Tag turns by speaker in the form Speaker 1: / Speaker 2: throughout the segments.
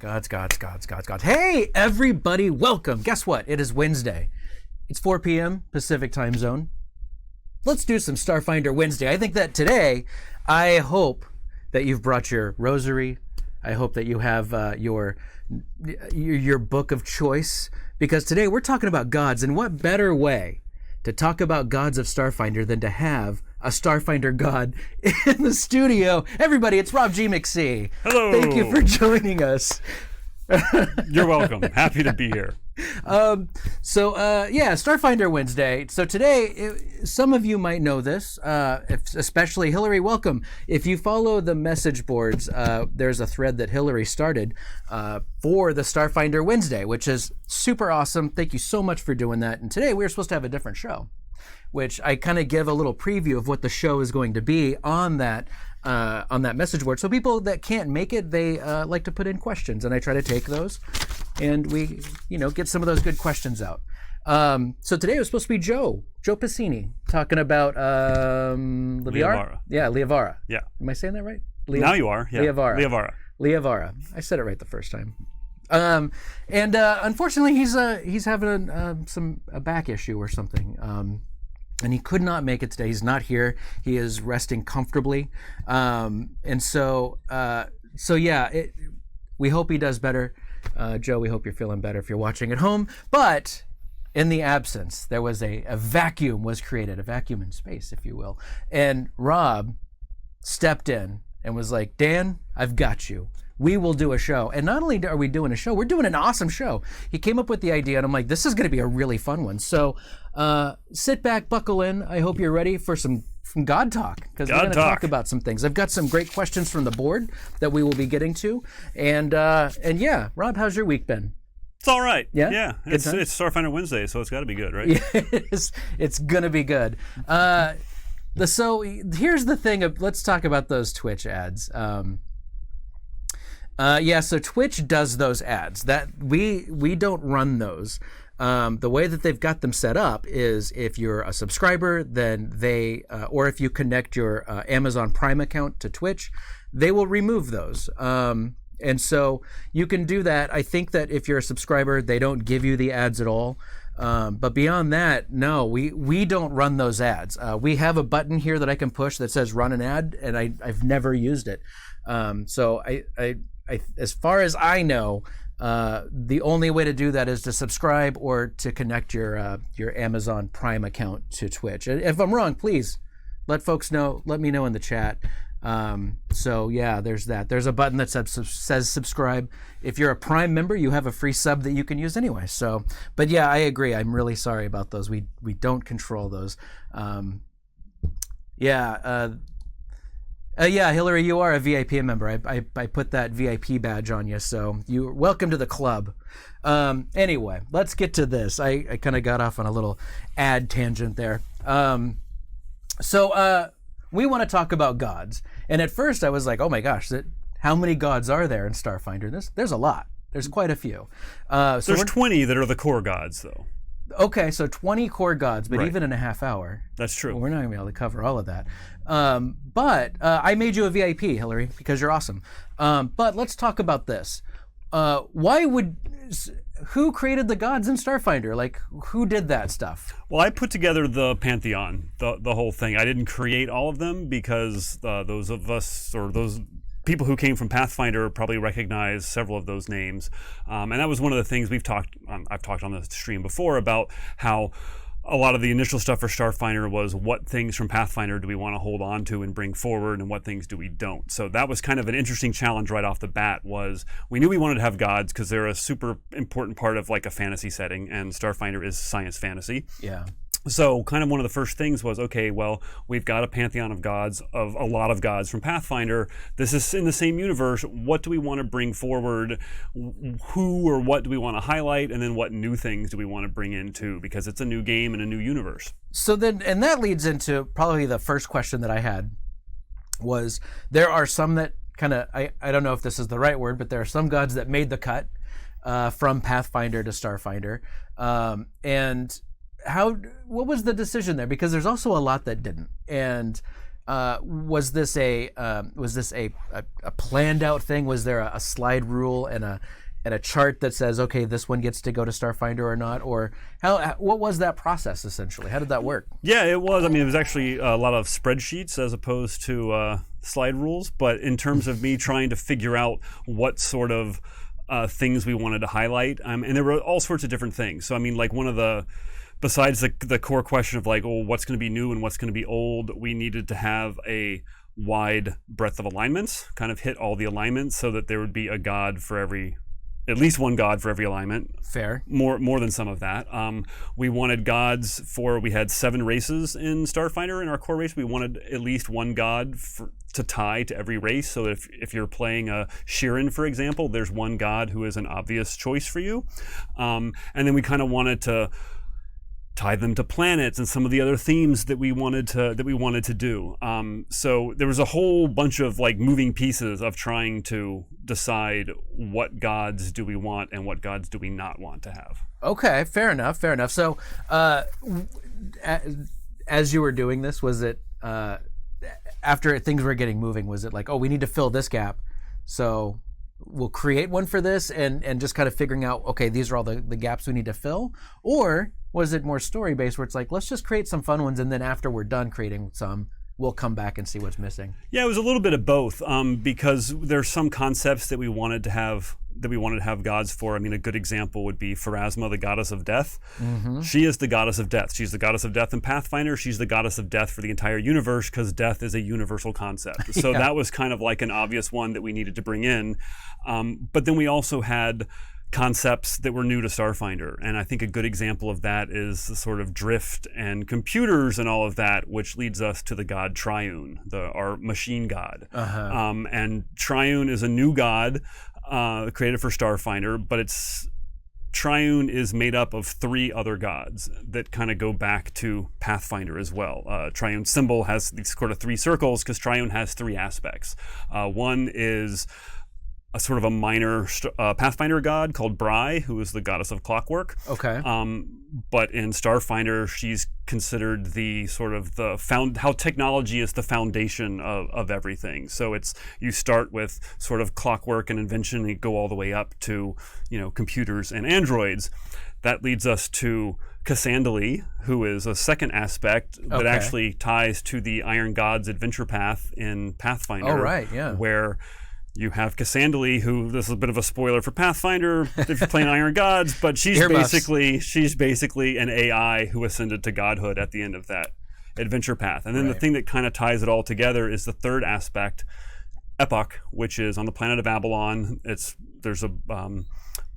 Speaker 1: Gods. Hey, everybody, welcome. Guess what? It is Wednesday. It's 4 p.m. Pacific time zone. Let's do some Starfinder Wednesday. I think that today, I hope that you've brought your rosary. I hope that you have your book of choice, because today we're talking about gods, and what better way to talk about gods of Starfinder than to have a Starfinder god in the studio. Everybody, it's Rob G. McC.
Speaker 2: Hello.
Speaker 1: Thank you for joining us.
Speaker 2: You're welcome. Happy to be here.
Speaker 1: Starfinder Wednesday. So today, some of you might know this, especially Hillary. Welcome. If you follow the message boards, there's a thread that Hillary started for the Starfinder Wednesday, which is super awesome. Thank you so much for doing that. And today we were supposed to have a different show, which I kind of give a little preview of what the show is going to be on that message board. So people that can't make it, they like to put in questions, and I try to take those, and we, get some of those good questions out. So today it was supposed to be Joe Piscini talking about
Speaker 2: Liavara.
Speaker 1: Yeah, Liavara.
Speaker 2: Yeah.
Speaker 1: Am I saying that right?
Speaker 2: Now you are. Yeah.
Speaker 1: Liavara. I said it right the first time. Unfortunately, he's having a back issue or something. And he could not make it today. He's not here. He is resting comfortably. We hope he does better. Joe, we hope you're feeling better if you're watching at home. But in the absence, there was a vacuum was created, a vacuum in space, if you will. And Rob stepped in and was like, Dan, I've got you. We will do a show. And not only are we doing a show, we're doing an awesome show. He came up with the idea, and I'm like, this is going to be a really fun one. So sit back, buckle in. I hope you're ready for some God talk, because we're going to talk about some things. I've got some great questions from the board that we will be getting to. And Rob, how's your week been?
Speaker 2: It's all right.
Speaker 1: Yeah?
Speaker 2: Yeah. It's Starfinder Wednesday, so it's got to be good, right?
Speaker 1: Yeah, it's going to be good. So here's the thing. Let's talk about those Twitch ads. So Twitch does those ads. That we don't run those. The way that they've got them set up is if you're a subscriber, then or if you connect your Amazon Prime account to Twitch, they will remove those. And so you can do that. I think that if you're a subscriber, they don't give you the ads at all. But beyond that, no, we don't run those ads. We have a button here that I can push that says run an ad, and I've never used it. So I as far as I know, the only way to do that is to subscribe or to connect your Amazon Prime account to Twitch. If I'm wrong, please let folks know. Let me know in the chat. There's that. There's a button that says subscribe. If you're a Prime member, you have a free sub that you can use anyway. So, but yeah, I agree. I'm really sorry about those. We don't control those. Hillary, you are a VIP member. I put that VIP badge on you, so you're welcome to the club. Anyway, let's get to this. I kind of got off on a little ad tangent there. We want to talk about gods. And at first I was like, oh my gosh, how many gods are there in Starfinder? There's a lot. There's quite a few.
Speaker 2: There's 20 that are the core gods, though.
Speaker 1: Okay, so 20 core gods, but
Speaker 2: right.
Speaker 1: Even in a half hour.
Speaker 2: That's true.
Speaker 1: We're not going to be able to cover all of that. But I made you a VIP, Hillary, because you're awesome. But let's talk about this. Who created the gods in Starfinder? Like, who did that stuff?
Speaker 2: Well, I put together the pantheon, the whole thing. I didn't create all of them because those of us, or those people who came from Pathfinder, probably recognize several of those names. And that was one of the things I've talked on the stream before about how a lot of the initial stuff for Starfinder was what things from Pathfinder do we want to hold on to and bring forward, and what things do we don't. So that was kind of an interesting challenge right off the bat. Was we knew we wanted to have gods because they're a super important part of like a fantasy setting, and Starfinder is science fantasy.
Speaker 1: Yeah.
Speaker 2: So kind of one of the first things was, okay, well, we've got a pantheon of gods, of a lot of gods from Pathfinder. This is in the same universe. What do we want to bring forward? Who or what do we want to highlight? And then what new things do we want to bring in too? Because it's a new game and a new universe.
Speaker 1: So then, and that leads into probably the first question that I had was, there are some that kind of, I don't know if this is the right word, but there are some gods that made the cut from Pathfinder to Starfinder. What was the decision there? Because there's also a lot that didn't. And Was this a planned out thing? Was there a slide rule and a chart that says, okay, this one gets to go to Starfinder or not? Or what was that process essentially? How did that work?
Speaker 2: Yeah, it was. I mean, it was actually a lot of spreadsheets as opposed to slide rules. But in terms of me trying to figure out what sort of things we wanted to highlight, and there were all sorts of different things. So I mean, like besides the core question of like, oh, what's going to be new and what's going to be old, we needed to have a wide breadth of alignments, kind of hit all the alignments so that there would be at least one god for every alignment.
Speaker 1: Fair.
Speaker 2: More than some of that. We wanted gods we had 7 races in Starfinder in our core race. We wanted at least one god to tie to every race. So if you're playing a Sheeran, for example, there's one god who is an obvious choice for you. And then we kind of wanted to tie them to planets and some of the other themes that we wanted to do. So there was a whole bunch of like moving pieces of trying to decide what gods do we want and what gods do we not want to have.
Speaker 1: Okay, fair enough. So as you were doing this, was it after things were getting moving, was it like, oh, we need to fill this gap, so we'll create one for this, and just kind of figuring out, okay, these are all the gaps we need to fill? Or was it more story-based where it's like, let's just create some fun ones, and then after we're done creating some, we'll come back and see what's missing? Yeah,
Speaker 2: it was a little bit of both, because there's some concepts that we wanted to have gods for. I mean, a good example would be Pharasma, the goddess of death. Mm-hmm. She is the goddess of death. She's the goddess of death in Pathfinder. She's the goddess of death for the entire universe because death is a universal concept. So that was kind of like an obvious one that we needed to bring in. But then we also had concepts that were new to Starfinder. And I think a good example of that is the sort of drift and computers and all of that, which leads us to the god Triune, our machine god. Uh-huh. And Triune is a new god created for Starfinder, but Triune is made up of 3 other gods that kind of go back to Pathfinder as well. Triune's symbol has these sort of 3 circles because Triune has 3 aspects. One is a sort of a minor Pathfinder god called Bry, who is the goddess of clockwork.
Speaker 1: Okay.
Speaker 2: But in Starfinder, she's considered the sort of how technology is the foundation of everything. So you start with sort of clockwork and invention, and you go all the way up to, computers and androids. That leads us to Cassandali, who is a second aspect that actually ties to the Iron Gods adventure path in Pathfinder.
Speaker 1: Oh, right, yeah.
Speaker 2: Where you have Cassandali, who, this is a bit of a spoiler for Pathfinder if you're playing Iron Gods, but she's basically an AI who ascended to godhood at the end of that adventure path. And then the thing that kind of ties it all together is the third aspect, Epoch, which is on the planet of Avalon. There's a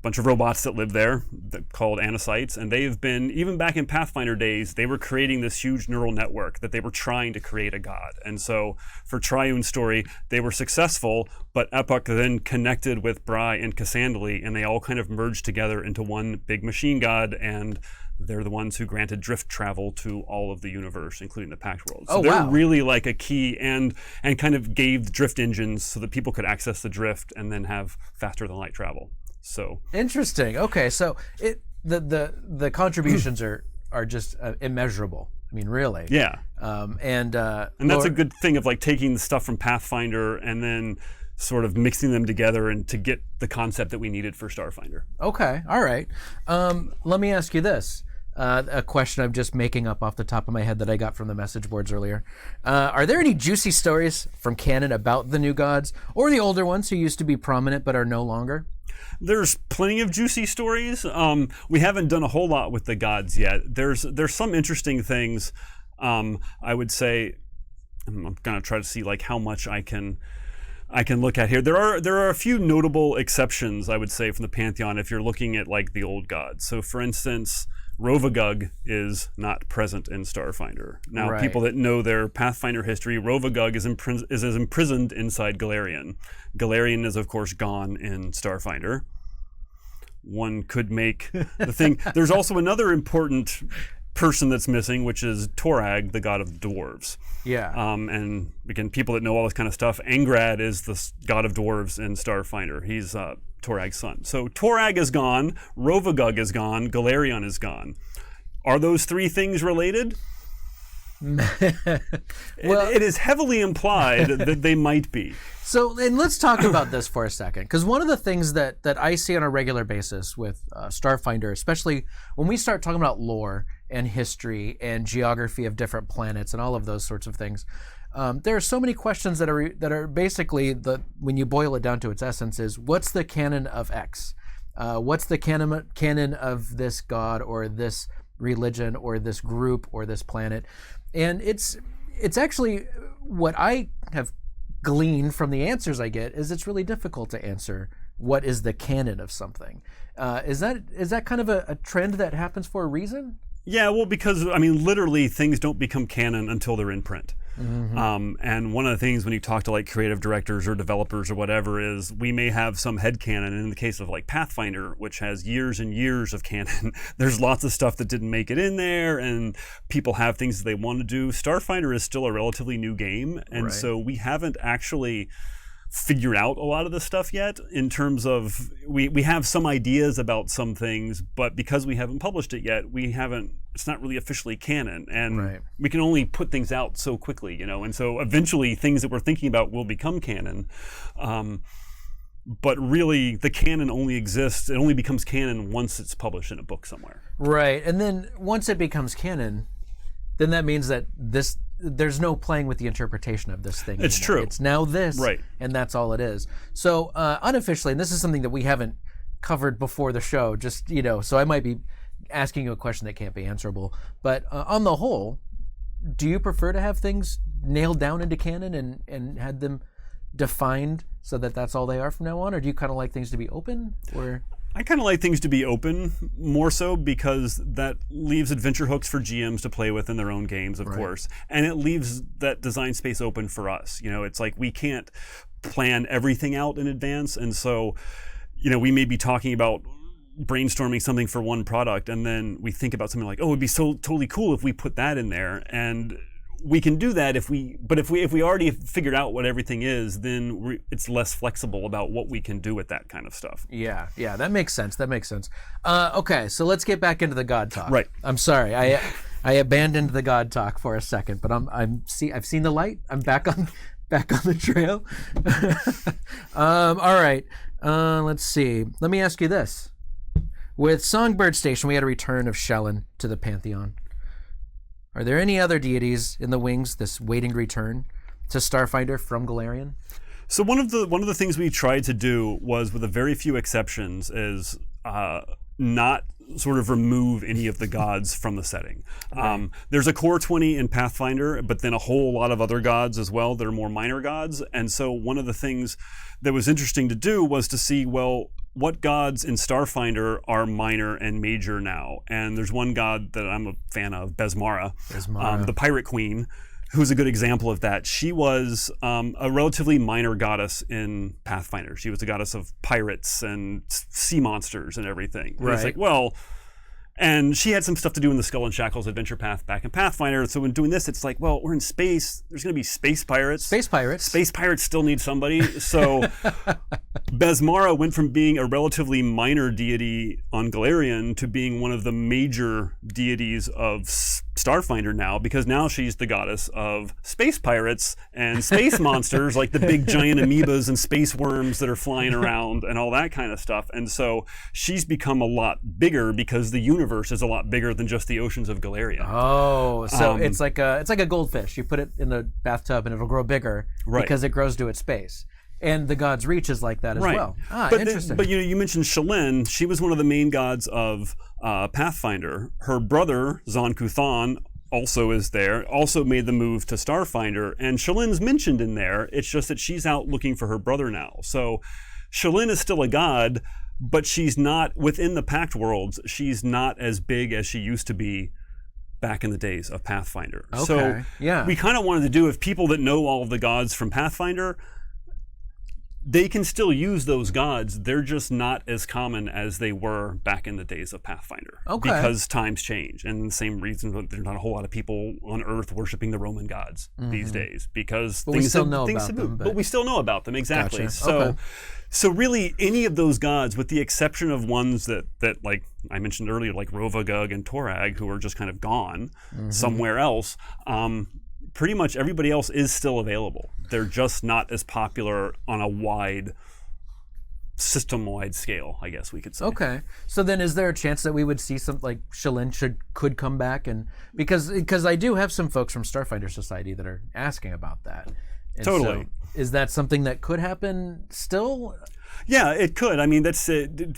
Speaker 2: bunch of robots that live there called Anacytes, and they've been, even back in Pathfinder days, they were creating this huge neural network that they were trying to create a god. And so for Triune's story, they were successful, but Epoch then connected with Bry and Cassandali, and they all kind of merged together into one big machine god, and they're the ones who granted drift travel to all of the universe, including the Pact World. So they're really like a key, and kind of gave drift engines so that people could access the drift and then have faster than light travel. So
Speaker 1: interesting. Okay, so the contributions are just immeasurable. I mean, really.
Speaker 2: Yeah.
Speaker 1: And
Speaker 2: that's a good thing of like taking the stuff from Pathfinder and then sort of mixing them together and to get the concept that we needed for Starfinder.
Speaker 1: Okay. All right. Let me ask you this. A question I'm just making up off the top of my head that I got from the message boards earlier. Are there any juicy stories from canon about the new gods or the older ones who used to be prominent but are no longer?
Speaker 2: There's plenty of juicy stories. We haven't done a whole lot with the gods yet. There's some interesting things. I would say, I'm gonna try to see like how much I can look at here. There are a few notable exceptions, I would say, from the pantheon if you're looking at like the old gods. So for instance, Rovagug is not present in Starfinder. Now, people that know their Pathfinder history, Rovagug is imprisoned inside Galarian. Galarian is, of course, gone in Starfinder. One could make the thing. There's also another important person that's missing, which is Torag, the god of dwarves.
Speaker 1: Yeah.
Speaker 2: And again, people that know all this kind of stuff, Angrad is the god of dwarves in Starfinder. He's Torag's son. So Torag is gone, Rovagug is gone, Galarian is gone. Are those 3 things related?
Speaker 1: Well,
Speaker 2: it is heavily implied that they might be.
Speaker 1: So, and let's talk about this for a second, because one of the things that I see on a regular basis with Starfinder, especially when we start talking about lore and history and geography of different planets and all of those sorts of things, there are so many questions that are basically, when you boil it down to its essence, is what's the canon of X? What's the canon of this god or this religion or this group or this planet? And it's actually what I have glean from the answers I get is it's really difficult to answer what is the canon of something. Is that kind of a trend that happens for a reason?
Speaker 2: Yeah, well, because I mean, literally, things don't become canon until they're in print. And one of the things when you talk to like creative directors or developers or whatever is we may have some headcanon. And in the case of like Pathfinder, which has years and years of canon, there's lots of stuff that didn't make it in there, and people have things that they want to do. Starfinder is still a relatively new game, and so we haven't actually figured out a lot of this stuff yet in terms of we have some ideas about some things, but because we haven't published it yet, it's not really officially canon, and we can only put things out so quickly, and so eventually things that we're thinking about will become canon, but really the canon only exists, it only becomes canon once it's published in a book somewhere.
Speaker 1: Right, and then once it becomes canon, then that means that there's no playing with the interpretation of this thing
Speaker 2: It's
Speaker 1: anymore.
Speaker 2: true.
Speaker 1: It's now this,
Speaker 2: right,
Speaker 1: and that's all it is. So unofficially, and this is something that we haven't covered before the show, just, so I might be asking you a question that can't be answerable, but on the whole, do you prefer to have things nailed down into canon and had them defined so that that's all they are from now on, or do you kind of like things to be open, or?
Speaker 2: I kind of like things to be open, more so because that leaves adventure hooks for GMs to play with in their own games, of course. And it leaves that design space open for us. It's like we can't plan everything out in advance. And so, we may be talking about brainstorming something for one product, and then we think about something like, oh, it'd be so totally cool if we put that in there. And we can do that if we already figured out what everything is, then it's less flexible about what we can do with that kind of stuff.
Speaker 1: Yeah, that makes sense. Okay, so let's get back into the God talk.
Speaker 2: Right.
Speaker 1: I'm sorry, I abandoned the God talk for a second, but I've seen the light. I'm back on the trail. All right. Let's see. Let me ask you this: with Songbird Station, we had a return of Shaolin to the pantheon. Are there any other deities in the wings, this waiting return to Starfinder from Golarion?
Speaker 2: So one of the things we tried to do was, with a very few exceptions, is not sort of remove any of the gods from the setting. There's a core 20 in Pathfinder, but then a whole lot of other gods as well that are more minor gods. And so one of the things that was interesting to do was to see, well, what gods in Starfinder are minor and major now? And there's one god that I'm a fan of, Bez Mara, the pirate queen, who's a good example of that. She was a relatively minor goddess in Pathfinder. She was a goddess of pirates and sea monsters and everything. And it's like, well, and she had some stuff to do in the Skull and Shackles adventure path back in Pathfinder. So when doing this, it's like, well, we're in space. There's going to be space pirates.
Speaker 1: Space pirates
Speaker 2: still need somebody. So Bez Mara went from being a relatively minor deity on Golarion to being one of the major deities of Starfinder now, because now she's the goddess of space pirates and space monsters, like the big giant amoebas and space worms that are flying around and all that kind of stuff. And so she's become a lot bigger because the universe is a lot bigger than just the oceans of Golarion.
Speaker 1: Oh, so it's like a goldfish. You put it in the bathtub and it'll grow bigger because it grows to its space. And the god's reach is like that as well. Interesting.
Speaker 2: But you mentioned Shaolin. She was one of the main gods of Pathfinder. Her brother, Zon Kuthan, also is there, also made the move to Starfinder. And Shaolin's mentioned in there. It's just that she's out looking for her brother now. So Shaolin is still a god, but she's not, within the Pact worlds, she's not as big as she used to be back in the days of Pathfinder.
Speaker 1: Okay.
Speaker 2: So we kind of wanted to do, if people that know all of the gods from Pathfinder, they can still use those gods. They're just not as common as they were back in the days of Pathfinder.
Speaker 1: Okay.
Speaker 2: Because times change. And the same reason that there's not a whole lot of people on Earth worshiping the Roman gods these days. Because
Speaker 1: we still know about them.
Speaker 2: But we still know about them, exactly.
Speaker 1: Gotcha.
Speaker 2: So,
Speaker 1: okay.
Speaker 2: So really, any of those gods, with the exception of ones that like I mentioned earlier, like Rovagug and Torag, who are just kind of gone somewhere else, pretty much everybody else is still available. They're just not as popular on a wide, system-wide scale, I guess we could say.
Speaker 1: Okay. So then is there a chance that we would see some, like Shaolin could come back? And because I do have some folks from Starfinder Society that are asking about that. And
Speaker 2: Totally.
Speaker 1: So is that something that could happen still?
Speaker 2: Yeah, it could. I mean, that's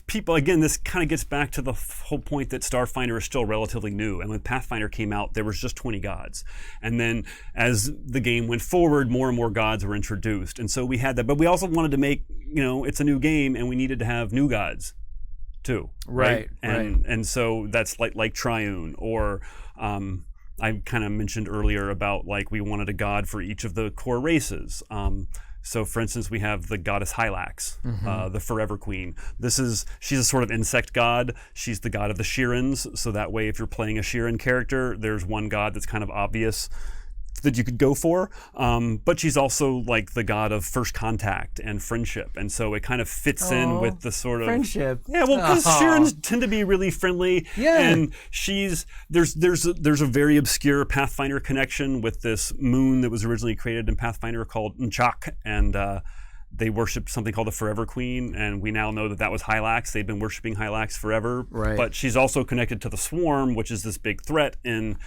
Speaker 2: people. Again, this kind of gets back to the whole point that Starfinder is still relatively new. And when Pathfinder came out, there was just 20 gods. And then as the game went forward, more and more gods were introduced. And so we had that. But we also wanted to make, it's a new game, and we needed to have new gods too.
Speaker 1: Right.
Speaker 2: And so that's like Triune, or I kind of mentioned earlier about like we wanted a god for each of the core races. So, for instance, we have the goddess Hylax, the Forever Queen. She's a sort of insect god. She's the god of the Shirins. So that way, if you're playing a Shirin character, there's one god that's kind of obvious that you could go for. But she's also like the god of first contact and friendship. And so it kind of fits in with the sort of
Speaker 1: friendship.
Speaker 2: Yeah, well, because Shirins tend to be really friendly. Yeah. And there's a very obscure Pathfinder connection with this moon that was originally created in Pathfinder called Nchak, and they worshipped something called the Forever Queen, and we now know that was Hylax. They've been worshiping Hylax forever.
Speaker 1: Right.
Speaker 2: But she's also connected to the Swarm, which is this big threat in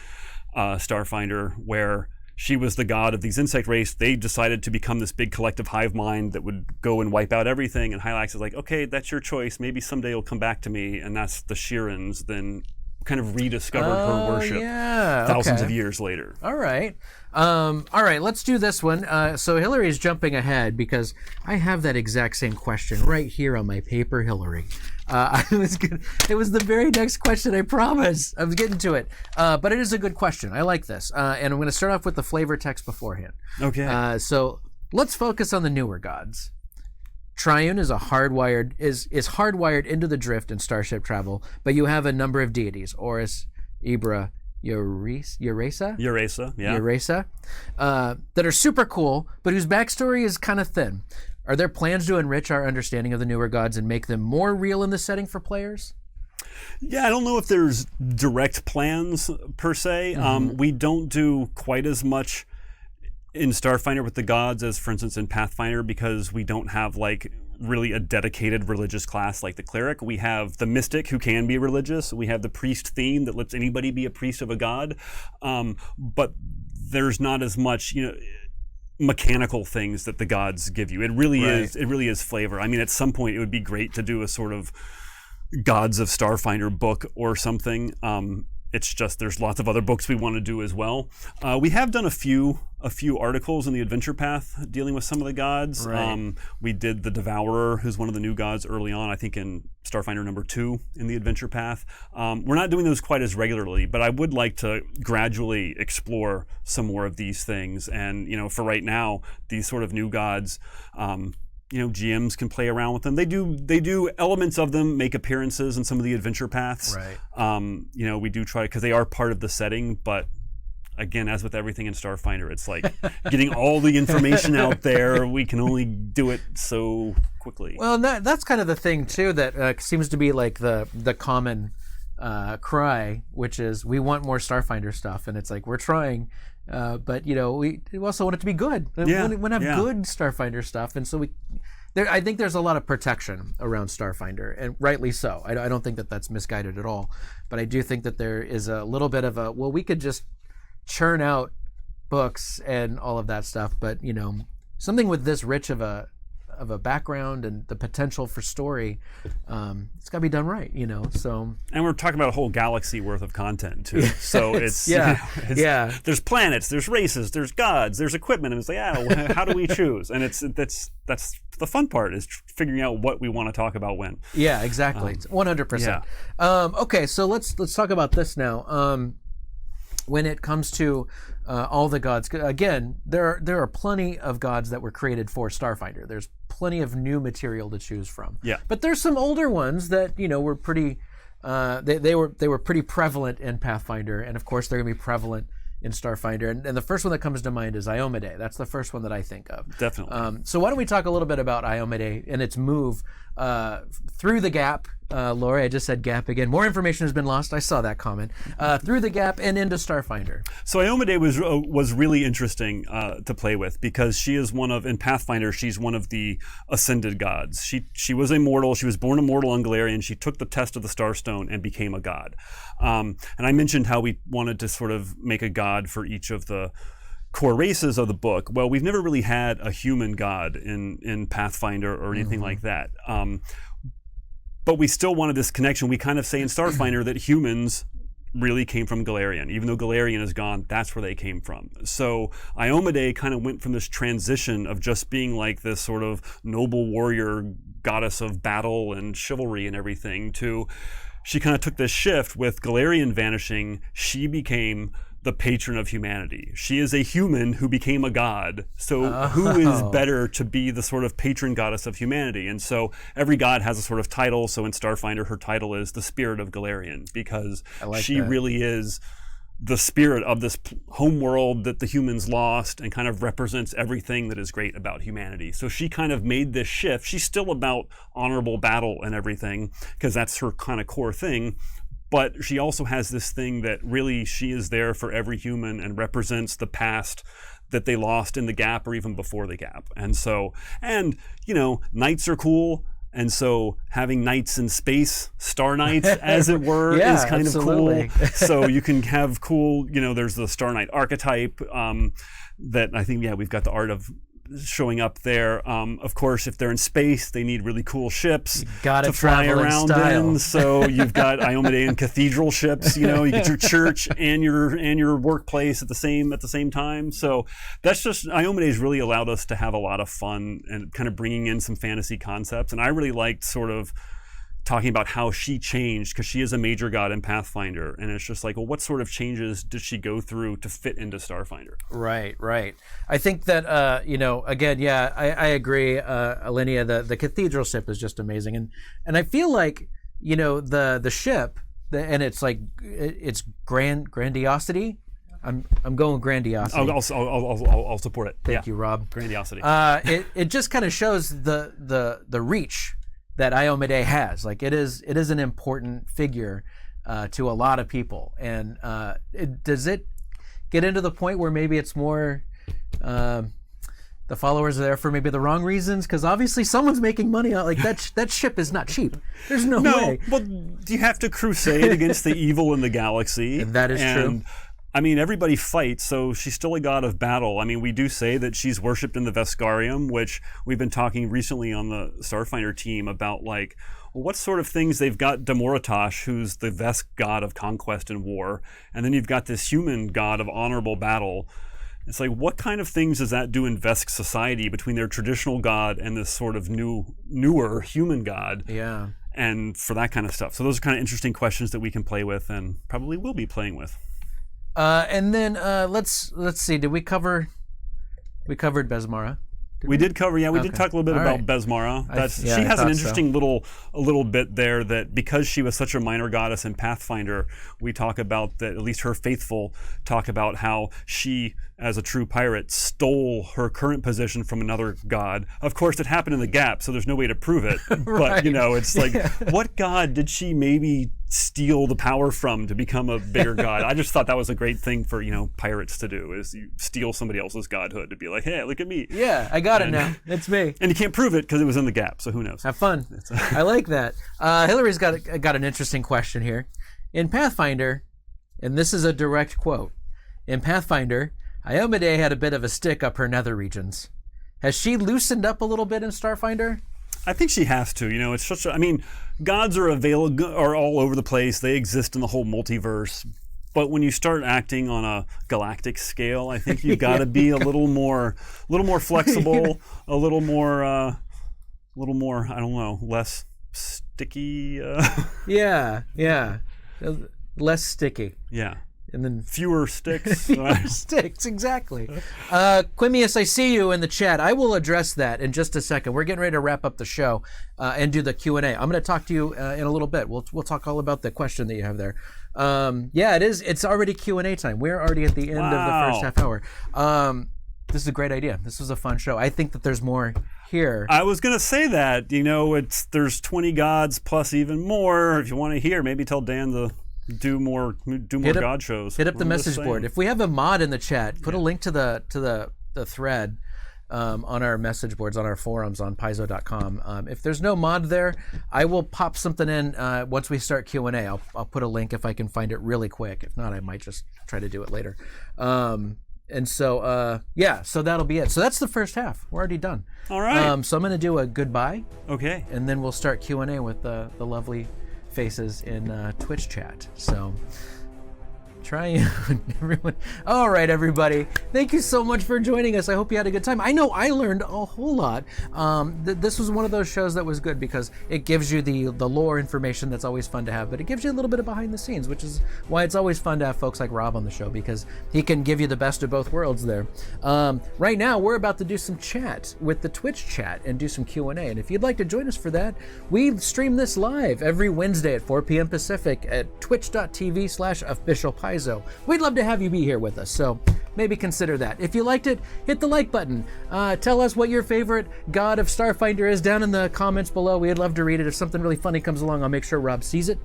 Speaker 2: Starfinder, where she was the god of these insect race. They decided to become this big collective hive mind that would go and wipe out everything. And Hylax is like, okay, that's your choice. Maybe someday it'll come back to me. And that's the Shirins then kind of rediscovered her worship thousands of years later.
Speaker 1: All right. Let's do this one. So Hillary's jumping ahead because I have that exact same question right here on my paper, Hillary. It was the very next question, I promise. I was getting to it. But it is a good question. I like this. And I'm going to start off with the flavor text beforehand.
Speaker 2: Okay.
Speaker 1: So let's focus on the newer gods. Triune is hardwired into the drift and starship travel, but you have a number of deities: Horus, Ibra, Eurasa, that are super cool, but whose backstory is kind of thin. Are there plans to enrich our understanding of the newer gods and make them more real in the setting for players?
Speaker 2: Yeah, I don't know if there's direct plans per se. We don't do quite as much in Starfinder with the gods as, for instance, in Pathfinder, because we don't have like really a dedicated religious class like the cleric. We have the mystic, who can be religious. We have the priest theme that lets anybody be a priest of a god. But there's not as much, mechanical things that the gods give you. It really is flavor. I mean, at some point it would be great to do a sort of Gods of Starfinder book or something. It's just there's lots of other books we want to do as well. We have done a few articles in the Adventure Path dealing with some of the gods.
Speaker 1: Right.
Speaker 2: We did the Devourer, who's one of the new gods early on, I think in Starfinder number 2 in the Adventure Path. We're not doing those quite as regularly, but I would like to gradually explore some more of these things. And for right now, these sort of new gods, GMs can play around with them. They do elements of them make appearances in some of the adventure paths.
Speaker 1: Right.
Speaker 2: We do try, because they are part of the setting, but again, as with everything in Starfinder, it's like getting all the information out there. We can only do it so quickly.
Speaker 1: Well, that's kind of the thing too that seems to be like the common cry, which is we want more Starfinder stuff, and it's like we're trying. But we also want it to be good. We want to have good Starfinder stuff, and so I think there's a lot of protection around Starfinder, and rightly so. I don't think that that's misguided at all, but I do think that there is a little bit of we could just churn out books and all of that stuff, but something with this rich of a background and the potential for story, it's got to be done right, so. And
Speaker 2: we're talking about a whole galaxy worth of content too. So it's there's planets, there's races, there's gods, there's equipment, and it's like, how do we choose? And that's the fun part, is figuring out what we want to talk about when.
Speaker 1: Yeah, exactly. 100%. Okay, so let's talk about this now. When it comes to all the gods, again, there are plenty of gods that were created for Starfinder. There's plenty of new material to choose from.
Speaker 2: Yeah.
Speaker 1: But there's some older ones that were pretty. They were pretty prevalent in Pathfinder, and of course they're going to be prevalent in Starfinder, and the first one that comes to mind is Iomedae. That's the first one that I think of.
Speaker 2: Definitely.
Speaker 1: So why don't we talk a little bit about Iomedae and its move through the gap. Lori, I just said gap again. More information has been lost. I saw that comment. Through the gap and into Starfinder.
Speaker 2: So Iomedae was really interesting to play with because she is in Pathfinder, she's one of the ascended gods. She was immortal. She was born immortal on Galarian. She took the test of the Starstone and became a god. And I mentioned how we wanted to sort of make a god for each of the core races of the book. Well, we've never really had a human god in Pathfinder or anything like that. But we still wanted this connection. We kind of say in Starfinder that humans really came from Galarian. Even though Galarian is gone, that's where they came from. So Iomedae kind of went from this transition of just being like this sort of noble warrior goddess of battle and chivalry and everything to, she kind of took this shift with Galarian vanishing. She became the patron of humanity. She is a human who became a god. So who is better to be the sort of patron goddess of humanity? And so every god has a sort of title. So in Starfinder, her title is the Spirit of Galarian because she really is the spirit of this homeworld that the humans lost and kind of represents everything that is great about humanity. So she kind of made this shift. She's still about honorable battle and everything because that's her kind of core thing. But she also has this thing that really she is there for every human and represents the past that they lost in the gap or even before the gap. And so, knights are cool. And so having knights in space, star knights, as it were, is kind of cool. So you can have cool, there's the star knight archetype that I think, we've got the art of showing up there. Of course, if they're in space, they need really cool ships to fly around in. So you've got Iomedae cathedral ships. You get your church and your workplace at the same time. So that's just Iomedae's really allowed us to have a lot of fun and kind of bringing in some fantasy concepts. And I really liked sort of talking about how she changed because she is a major god in Pathfinder, and it's just like, well, what sort of changes did she go through to fit into Starfinder?
Speaker 1: Right. I think that again, I agree, Alinea. The cathedral ship is just amazing, and I feel like the ship, and it's like it's grandiosity. I'm going grandiosity.
Speaker 2: I'll support it.
Speaker 1: Thank you, Rob.
Speaker 2: Grandiosity.
Speaker 1: It just kind of shows the reach that Iomedae has. Like it is an important figure to a lot of people, and does it get into the point where maybe it's more the followers are there for maybe the wrong reasons? Because obviously someone's making money out. Like that ship is not cheap. There's no way.
Speaker 2: Well, you have to crusade against the evil in the galaxy.
Speaker 1: And that is true.
Speaker 2: I mean, everybody fights, so she's still a god of battle. I mean, we do say that she's worshipped in the Veskarium, which we've been talking recently on the Starfinder team about, like, well, what sort of things they've got Demoratosh, who's the Vesk god of conquest and war, and then you've got this human god of honorable battle. It's like, what kind of things does that do in Vesk society between their traditional god and this sort of newer human god?
Speaker 1: Yeah.
Speaker 2: And for that kind of stuff. So those are kind of interesting questions that we can play with and probably will be playing with.
Speaker 1: And then let's see. Did we cover? We covered Bez Mara.
Speaker 2: We did cover. Yeah, we did talk a little bit about Bez Mara. She has an interesting little bit there that because she was such a minor goddess in Pathfinder, we talk about that. At least her faithful talk about how she, as a true pirate, stole her current position from another god. Of course, it happened in the gap, so there's no way to prove it. But it's like, what god did she maybe steal the power from to become a bigger god? I just thought that was a great thing for pirates to do, is you steal somebody else's godhood to be like, hey, look at me.
Speaker 1: Yeah, I got it now. It's me.
Speaker 2: And you can't prove it because it was in the gap, so who knows?
Speaker 1: Have fun. I like that. Hillary's got an interesting question here. In Pathfinder, and this is a direct quote, in Pathfinder, Iomedae had a bit of a stick up her nether regions. Has she loosened up a little bit in Starfinder?
Speaker 2: I think she has to. It's such a, I mean, gods are all over the place. They exist in the whole multiverse. But when you start acting on a galactic scale, I think you've got to be a little more flexible, a little more, I don't know, less sticky.
Speaker 1: Yeah. Less sticky.
Speaker 2: Yeah.
Speaker 1: And then
Speaker 2: fewer sticks.
Speaker 1: sticks, exactly. Quimius, I see you in the chat. I will address that in just a second. We're getting ready to wrap up the show and do the Q&A. I'm going to talk to you in a little bit. We'll talk all about the question that you have there. Yeah, it is. It's already Q&A time. We're already at the end of the first half hour. This is a great idea. This was a fun show. I think that there's more here.
Speaker 2: I was going to say that. There's 20 gods plus even more. If you want to hear, maybe tell Dan to do more god shows.
Speaker 1: Hit up the message board. If we have a mod in the chat, put a link to the thread on our message boards, on our forums on Paizo.com. If there's no mod there, I will pop something in once we start Q&A. I'll put a link if I can find it really quick. If not, I might just try to do it later. And so, so that'll be it. So that's the first half. We're already done.
Speaker 2: All right.
Speaker 1: So I'm going to do a goodbye.
Speaker 2: Okay.
Speaker 1: And then we'll start Q&A with the lovely faces in Twitch chat. So try everyone. All right, everybody. Thank you so much for joining us. I hope you had a good time. I know I learned a whole lot. This was one of those shows that was good because it gives you the lore information that's always fun to have, but it gives you a little bit of behind the scenes, which is why it's always fun to have folks like Rob on the show because he can give you the best of both worlds there. Right now, we're about to do some chat with the Twitch chat and do some Q&A. And if you'd like to join us for that, we stream this live every Wednesday at 4 p.m. Pacific at twitch.tv/officialpaizo. We'd love to have you be here with us, so maybe consider that. If you liked it, hit the like button. Tell us what your favorite god of Starfinder is down in the comments below. We'd love to read it. If something really funny comes along, I'll make sure Rob sees it.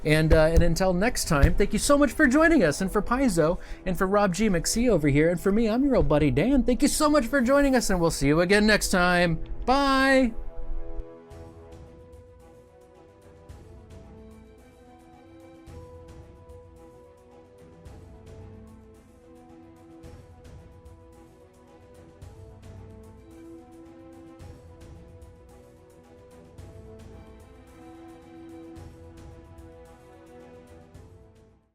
Speaker 1: And until next time, thank you so much for joining us, and for Paizo, and for Rob G. McC over here, and for me, I'm your old buddy Dan. Thank you so much for joining us, and we'll see you again next time. Bye!